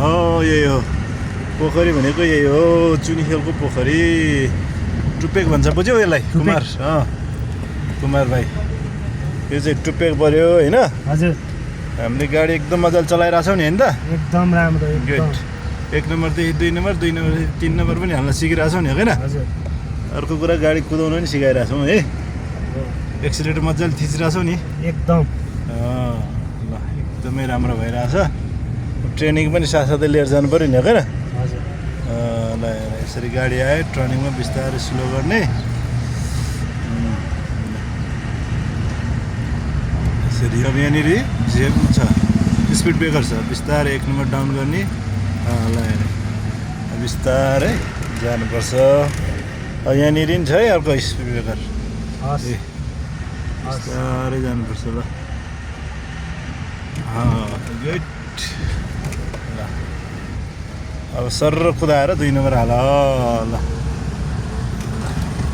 यही हो पोखरी भनेको यही हो चुनिखेलको पोखरी टुपेक भन्छ बुझ्यौ यसलाई कुमार कुमार भाइ यो चाहिँ टुपेक पर्यो होइन हजुर हामीले गाडी एकदम मजाले चलाइरहेछौँ नि होइन त एकदम राम्रो गुड 1 नम्बरदेखि 2 नम्बर 2 नम्बर 3 नम्बर पनि हाल्न सिकिरहेछौँ नि होइन हजुर अर्को कुरा गाडी कुदाउन पनि सिकाइरहेछौँ है एक्सिलेटर मजाले थिचिरहेछौँ नि एकदम ल एकदमै राम्रो भइरहेछ ट्रेनिङ पनि साथसाथै लिएर जानु पऱ्यो नि होइन हजुर ल यसरी गाडी आयो टर्निङमा बिस्तारै स्लो गर्ने यसरी अब यहाँनिर जेब छ स्पिड ब्रेकर छ बिस्तारै 1 नम्बर डाउन गर्ने ल बिस्तारै जानुपर्छ यहाँनिर नि छ है अर्को स्पिड ब्रेकर बिस्तारै जानुपर्छ ल गुड ल अब सर्र कुदाएर 2 नम्बर हाल ल